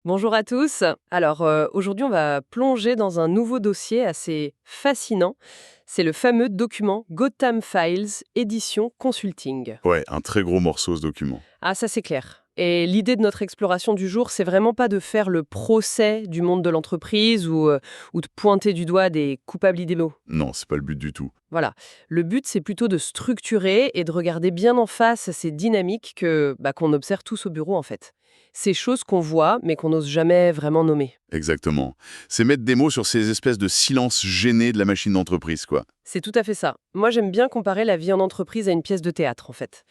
Bonjour à tous. Alors aujourd'hui, on va plonger dans un nouveau dossier assez fascinant. C'est le fameux document Gotham Files, édition consulting. Ouais, un très gros morceau ce document. Ah, ça c'est clair. Et l'idée de notre exploration du jour, c'est vraiment pas de faire le procès du monde de l'entreprise ou de pointer du doigt des coupables idéaux. Non, c'est pas le but du tout. Voilà. Le but, c'est plutôt de structurer et de regarder bien en face ces dynamiques qu'on observe tous au bureau en fait. Ces choses qu'on voit, mais qu'on n'ose jamais vraiment nommer. Exactement. C'est mettre des mots sur ces espèces de silences gênés de la machine d'entreprise, quoi. C'est tout à fait ça. Moi, j'aime bien comparer la vie en entreprise à une pièce de théâtre, en fait.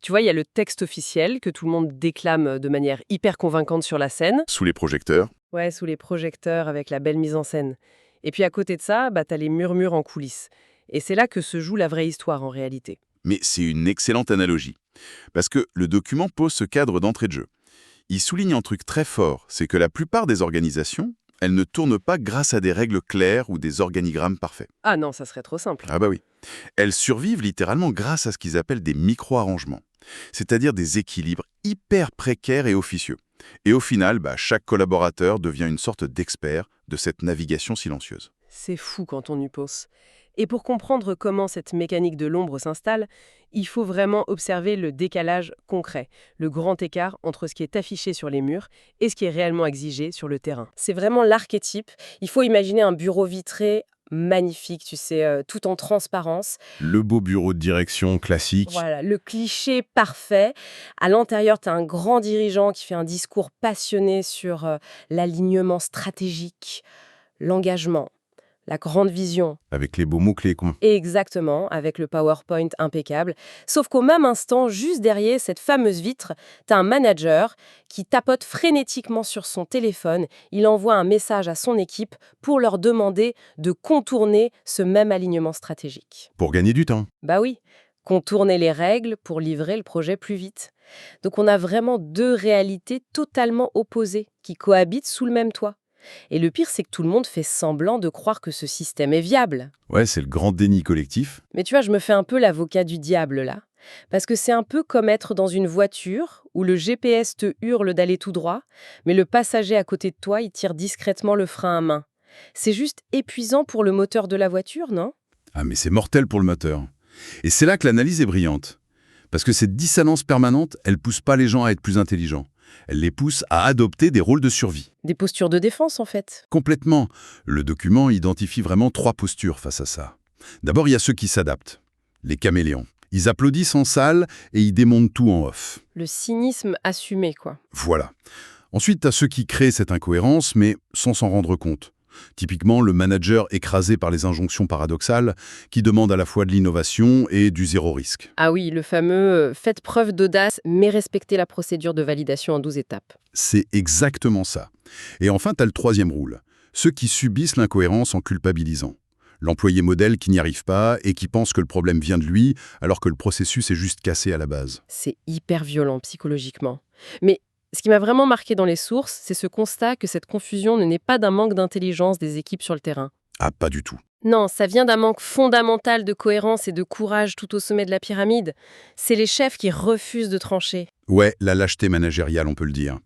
Tu vois, il y a le texte officiel que tout le monde déclame de manière hyper convaincante sur la scène. Sous les projecteurs. Ouais, sous les projecteurs, avec la belle mise en scène. Et puis à côté de ça, t'as les murmures en coulisses. Et c'est là que se joue la vraie histoire, en réalité. Mais c'est une excellente analogie. Parce que le document pose ce cadre d'entrée de jeu. Il souligne un truc très fort, c'est que la plupart des organisations, elles ne tournent pas grâce à des règles claires ou des organigrammes parfaits. Ah non, ça serait trop simple. Ah bah oui. Elles survivent littéralement grâce à ce qu'ils appellent des micro-arrangements, c'est-à-dire des équilibres hyper précaires et officieux. Et au final, chaque collaborateur devient une sorte d'expert de cette navigation silencieuse. C'est fou quand on y pense. Et pour comprendre comment cette mécanique de l'ombre s'installe, il faut vraiment observer le décalage concret, le grand écart entre ce qui est affiché sur les murs et ce qui est réellement exigé sur le terrain. C'est vraiment l'archétype. Il faut imaginer un bureau vitré magnifique, tu sais, tout en transparence. Le beau bureau de direction classique. Voilà, le cliché parfait. À l'intérieur, tu as un grand dirigeant qui fait un discours passionné sur l'alignement stratégique, l'engagement, la grande vision. Avec les beaux mots-clés, quoi. Exactement, avec le PowerPoint impeccable. Sauf qu'au même instant, juste derrière cette fameuse vitre, t'as un manager qui tapote frénétiquement sur son téléphone. Il envoie un message à son équipe pour leur demander de contourner ce même alignement stratégique. Pour gagner du temps. Bah oui, contourner les règles pour livrer le projet plus vite. Donc on a vraiment deux réalités totalement opposées qui cohabitent sous le même toit. Et le pire, c'est que tout le monde fait semblant de croire que ce système est viable. Ouais, c'est le grand déni collectif. Mais tu vois, je me fais un peu l'avocat du diable là. Parce que c'est un peu comme être dans une voiture où le GPS te hurle d'aller tout droit, mais le passager à côté de toi, il tire discrètement le frein à main. C'est juste épuisant pour le moteur de la voiture, non? Ah, mais c'est mortel pour le moteur. Et c'est là que l'analyse est brillante. Parce que cette dissonance permanente, elle pousse pas les gens à être plus intelligents. Elle les pousse à adopter des rôles de survie. Des postures de défense, en fait. Complètement. Le document identifie vraiment 3 postures face à ça. D'abord, il y a ceux qui s'adaptent. Les caméléons. Ils applaudissent en salle et ils démontent tout en off. Le cynisme assumé, quoi. Voilà. Ensuite, tu as ceux qui créent cette incohérence, mais sans s'en rendre compte. Typiquement, le manager écrasé par les injonctions paradoxales qui demande à la fois de l'innovation et du zéro risque. Ah oui, le fameux faites preuve d'audace, mais respectez la procédure de validation en 12 étapes. C'est exactement ça. Et enfin, tu as le troisième rôle. Ceux qui subissent l'incohérence en culpabilisant. L'employé modèle qui n'y arrive pas et qui pense que le problème vient de lui, alors que le processus est juste cassé à la base. C'est hyper violent psychologiquement. Mais ce qui m'a vraiment marqué dans les sources, c'est ce constat que cette confusion ne naît pas d'un manque d'intelligence des équipes sur le terrain. Ah, pas du tout. Non, ça vient d'un manque fondamental de cohérence et de courage tout au sommet de la pyramide. C'est les chefs qui refusent de trancher. Ouais, la lâcheté managériale, on peut le dire.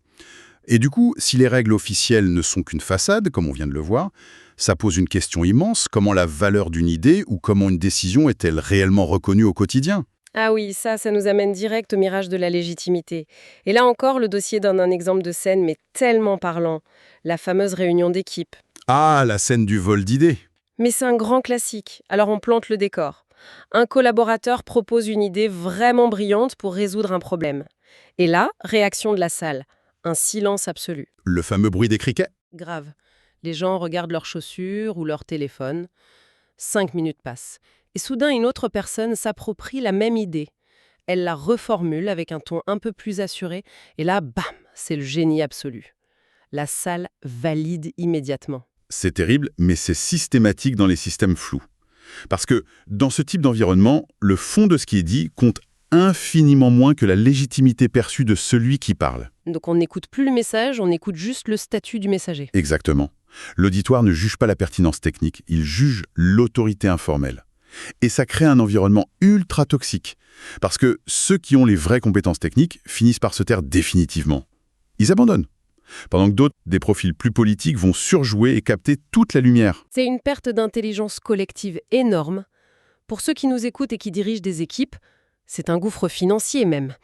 Et du coup, si les règles officielles ne sont qu'une façade, comme on vient de le voir, ça pose une question immense, comment la valeur d'une idée ou comment une décision est-elle réellement reconnue au quotidien ? Ah oui, ça nous amène direct au mirage de la légitimité. Et là encore, le dossier donne un exemple de scène, mais tellement parlant. La fameuse réunion d'équipe. Ah, la scène du vol d'idées. Mais c'est un grand classique, alors on plante le décor. Un collaborateur propose une idée vraiment brillante pour résoudre un problème. Et là, réaction de la salle. Un silence absolu. Le fameux bruit des criquets. Grave. Les gens regardent leurs chaussures ou leur téléphone. 5 minutes passent. Et soudain, une autre personne s'approprie la même idée. Elle la reformule avec un ton un peu plus assuré. Et là, bam, c'est le génie absolu. La salle valide immédiatement. C'est terrible, mais c'est systématique dans les systèmes flous. Parce que dans ce type d'environnement, le fond de ce qui est dit compte infiniment moins que la légitimité perçue de celui qui parle. Donc on n'écoute plus le message, on écoute juste le statut du messager. Exactement. L'auditoire ne juge pas la pertinence technique, il juge l'autorité informelle. Et ça crée un environnement ultra toxique. Parce que ceux qui ont les vraies compétences techniques finissent par se taire définitivement. Ils abandonnent. Pendant que d'autres, des profils plus politiques, vont surjouer et capter toute la lumière. C'est une perte d'intelligence collective énorme. Pour ceux qui nous écoutent et qui dirigent des équipes, c'est un gouffre financier même.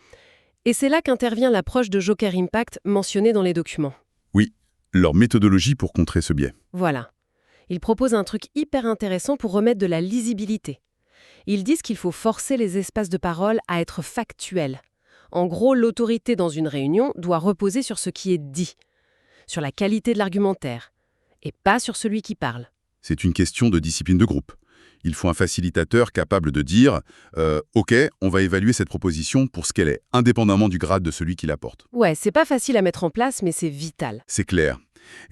Et c'est là qu'intervient l'approche de Joker Impact mentionnée dans les documents. Oui, leur méthodologie pour contrer ce biais. Voilà. Ils proposent un truc hyper intéressant pour remettre de la lisibilité. Ils disent qu'il faut forcer les espaces de parole à être factuels. En gros, l'autorité dans une réunion doit reposer sur ce qui est dit, sur la qualité de l'argumentaire, et pas sur celui qui parle. C'est une question de discipline de groupe. Il faut un facilitateur capable de dire « Ok, on va évaluer cette proposition pour ce qu'elle est, indépendamment du grade de celui qui la porte. » Ouais, c'est pas facile à mettre en place, mais c'est vital. C'est clair.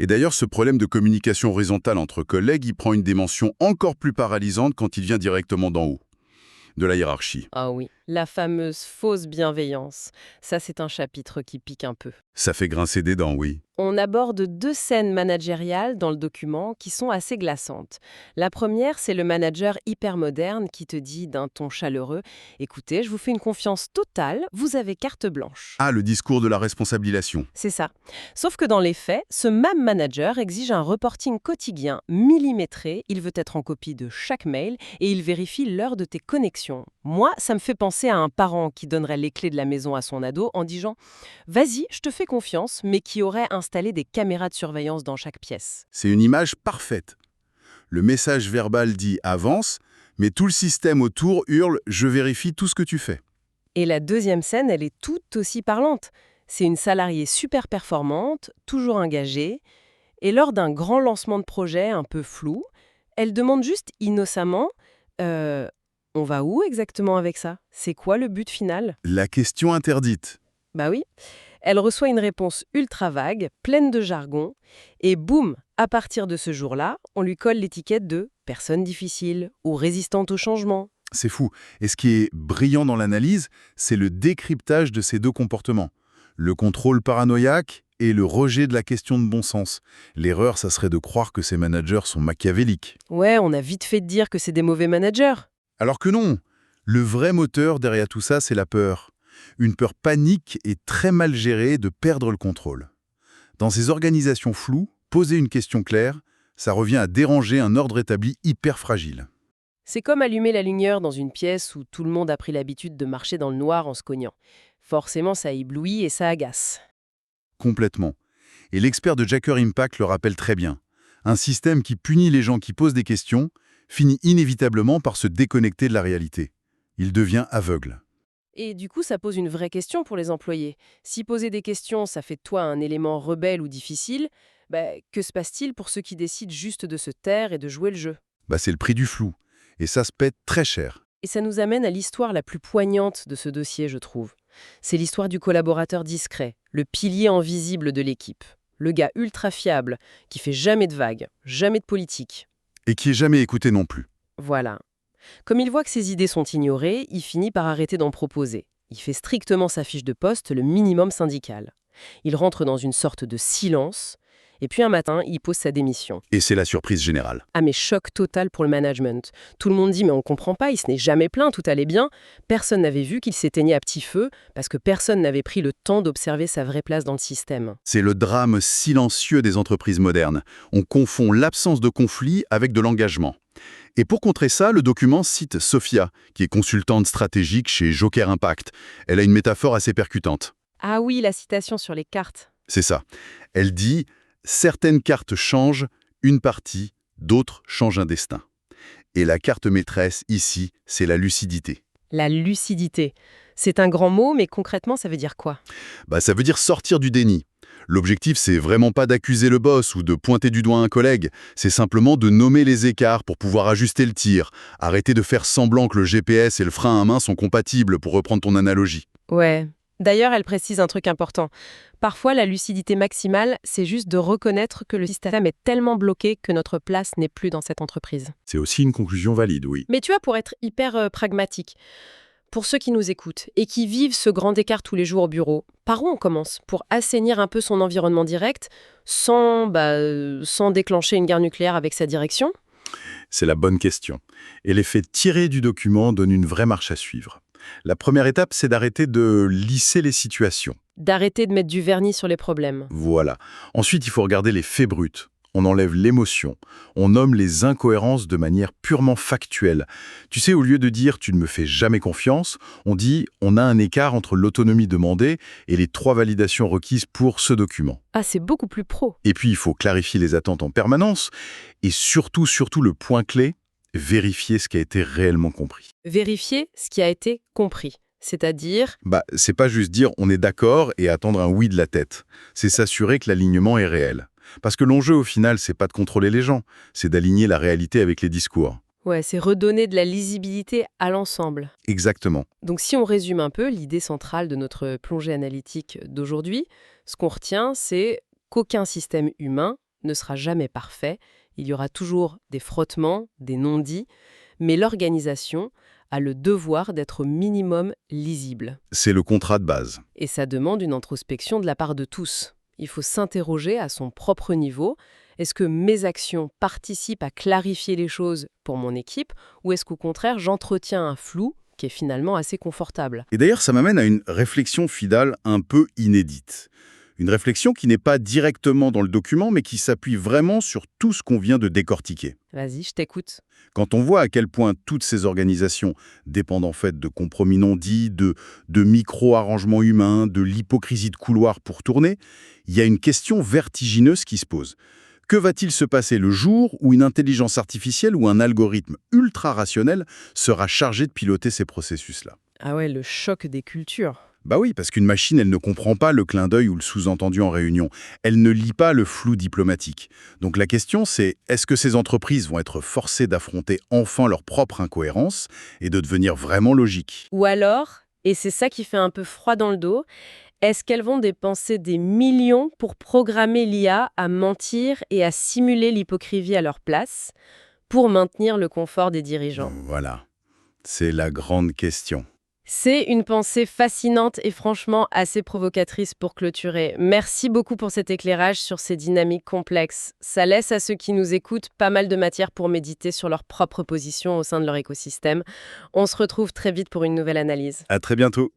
Et d'ailleurs, ce problème de communication horizontale entre collègues, il prend une dimension encore plus paralysante quand il vient directement d'en haut, de la hiérarchie. Ah oui, la fameuse fausse bienveillance. Ça, c'est un chapitre qui pique un peu. Ça fait grincer des dents, oui. On aborde 2 scènes managériales dans le document qui sont assez glaçantes. La première, c'est le manager hyper moderne qui te dit d'un ton chaleureux « Écoutez, je vous fais une confiance totale, vous avez carte blanche. » Ah, le discours de la responsabilisation. C'est ça. Sauf que dans les faits, ce même manager exige un reporting quotidien millimétré, il veut être en copie de chaque mail et il vérifie l'heure de tes connexions. Moi, ça me fait penser à un parent qui donnerait les clés de la maison à son ado en disant « Vas-y, je te fais confiance », mais qui aurait installé des caméras de surveillance dans chaque pièce. C'est une image parfaite. Le message verbal dit « avance », mais tout le système autour hurle « je vérifie tout ce que tu fais ». Et la deuxième scène, elle est tout aussi parlante. C'est une salariée super performante, toujours engagée, et lors d'un grand lancement de projet un peu flou, elle demande juste innocemment on va où exactement avec ça? C'est quoi le but final? La question interdite. Bah oui. Elle reçoit une réponse ultra vague, pleine de jargon, et boum, à partir de ce jour-là, on lui colle l'étiquette de personne difficile ou résistante au changement. C'est fou. Et ce qui est brillant dans l'analyse, c'est le décryptage de ces deux comportements. Le contrôle paranoïaque et le rejet de la question de bon sens. L'erreur, ça serait de croire que ces managers sont machiavéliques. Ouais, on a vite fait de dire que c'est des mauvais managers. Alors que non. Le vrai moteur derrière tout ça, c'est la peur. Une peur panique et très mal gérée de perdre le contrôle. Dans ces organisations floues, poser une question claire, ça revient à déranger un ordre établi hyper fragile. C'est comme allumer la lumière dans une pièce où tout le monde a pris l'habitude de marcher dans le noir en se cognant. Forcément, ça éblouit et ça agace. Complètement. Et l'expert de Joker Impact le rappelle très bien. Un système qui punit les gens qui posent des questions finit inévitablement par se déconnecter de la réalité. Il devient aveugle. Et du coup, ça pose une vraie question pour les employés. Si poser des questions, ça fait de toi un élément rebelle ou difficile, que se passe-t-il pour ceux qui décident juste de se taire et de jouer le jeu? C'est le prix du flou. Et ça se paie très cher. Et ça nous amène à l'histoire la plus poignante de ce dossier, je trouve. C'est l'histoire du collaborateur discret, le pilier invisible de l'équipe. Le gars ultra fiable, qui fait jamais de vagues, jamais de politique. Et qui est jamais écouté non plus. Voilà. Comme il voit que ses idées sont ignorées, il finit par arrêter d'en proposer. Il fait strictement sa fiche de poste, le minimum syndical. Il rentre dans une sorte de silence, et puis un matin, il pose sa démission. Et c'est la surprise générale. Ah mais choc total pour le management. Tout le monde dit mais on comprend pas, il se n'est jamais plaint, tout allait bien. Personne n'avait vu qu'il s'éteignait à petit feu, parce que personne n'avait pris le temps d'observer sa vraie place dans le système. C'est le drame silencieux des entreprises modernes. On confond l'absence de conflit avec de l'engagement. Et pour contrer ça, le document cite Sophia, qui est consultante stratégique chez Joker Impact. Elle a une métaphore assez percutante. Ah oui, la citation sur les cartes. C'est ça. Elle dit « Certaines cartes changent une partie, d'autres changent un destin. » Et la carte maîtresse, ici, c'est la lucidité. La lucidité. C'est un grand mot, mais concrètement, ça veut dire quoi? Ça veut dire sortir du déni. L'objectif, c'est vraiment pas d'accuser le boss ou de pointer du doigt un collègue, c'est simplement de nommer les écarts pour pouvoir ajuster le tir, arrêter de faire semblant que le GPS et le frein à main sont compatibles, pour reprendre ton analogie. Ouais. D'ailleurs, elle précise un truc important. Parfois, la lucidité maximale, c'est juste de reconnaître que le système est tellement bloqué que notre place n'est plus dans cette entreprise. C'est aussi une conclusion valide, oui. Mais tu vois, pour être hyper pragmatique, pour ceux qui nous écoutent et qui vivent ce grand écart tous les jours au bureau, par où on commence pour assainir un peu son environnement direct sans déclencher une guerre nucléaire avec sa direction? C'est la bonne question. Et l'effet tiré du document donne une vraie marche à suivre. La première étape, c'est d'arrêter de lisser les situations. d'arrêter de mettre du vernis sur les problèmes. Voilà. Ensuite, il faut regarder les faits bruts. On enlève l'émotion. On nomme les incohérences de manière purement factuelle. Tu sais, au lieu de dire « tu ne me fais jamais confiance », on dit « on a un écart entre l'autonomie demandée et les 3 validations requises pour ce document ». Ah, c'est beaucoup plus pro. Et puis, il faut clarifier les attentes en permanence et surtout le point clé, vérifier ce qui a été réellement compris. Vérifier ce qui a été compris. C'est-à-dire, C'est pas juste dire « on est d'accord » et attendre un oui de la tête. C'est s'assurer que l'alignement est réel. Parce que l'enjeu, au final, c'est pas de contrôler les gens, c'est d'aligner la réalité avec les discours. ouais, c'est redonner de la lisibilité à l'ensemble. Exactement. Donc si on résume un peu l'idée centrale de notre plongée analytique d'aujourd'hui, ce qu'on retient, c'est qu'aucun système humain ne sera jamais parfait. Il y aura toujours des frottements, des non-dits, mais l'organisation a le devoir d'être au minimum lisible. C'est le contrat de base. Et ça demande une introspection de la part de tous. Il faut s'interroger à son propre niveau. Est-ce que mes actions participent à clarifier les choses pour mon équipe ou est-ce qu'au contraire, j'entretiens un flou qui est finalement assez confortable? Et d'ailleurs, ça m'amène à une réflexion finale un peu inédite. Une réflexion qui n'est pas directement dans le document, mais qui s'appuie vraiment sur tout ce qu'on vient de décortiquer. Vas-y, je t'écoute. Quand on voit à quel point toutes ces organisations dépendent en fait de compromis non dits, de micro-arrangements humains, de l'hypocrisie de couloir pour tourner, il y a une question vertigineuse qui se pose. Que va-t-il se passer le jour où une intelligence artificielle ou un algorithme ultra-rationnel sera chargé de piloter ces processus-là ? Ah ouais, le choc des cultures. Bah oui, parce qu'une machine, elle ne comprend pas le clin d'œil ou le sous-entendu en réunion. Elle ne lit pas le flou diplomatique. Donc la question, c'est est-ce que ces entreprises vont être forcées d'affronter enfin leur propre incohérence et de devenir vraiment logiques ? Ou alors, et c'est ça qui fait un peu froid dans le dos, est-ce qu'elles vont dépenser des millions pour programmer l'IA à mentir et à simuler l'hypocrisie à leur place pour maintenir le confort des dirigeants? Voilà, c'est la grande question. C'est une pensée fascinante et franchement assez provocatrice pour clôturer. Merci beaucoup pour cet éclairage sur ces dynamiques complexes. Ça laisse à ceux qui nous écoutent pas mal de matière pour méditer sur leur propre position au sein de leur écosystème. On se retrouve très vite pour une nouvelle analyse. À très bientôt.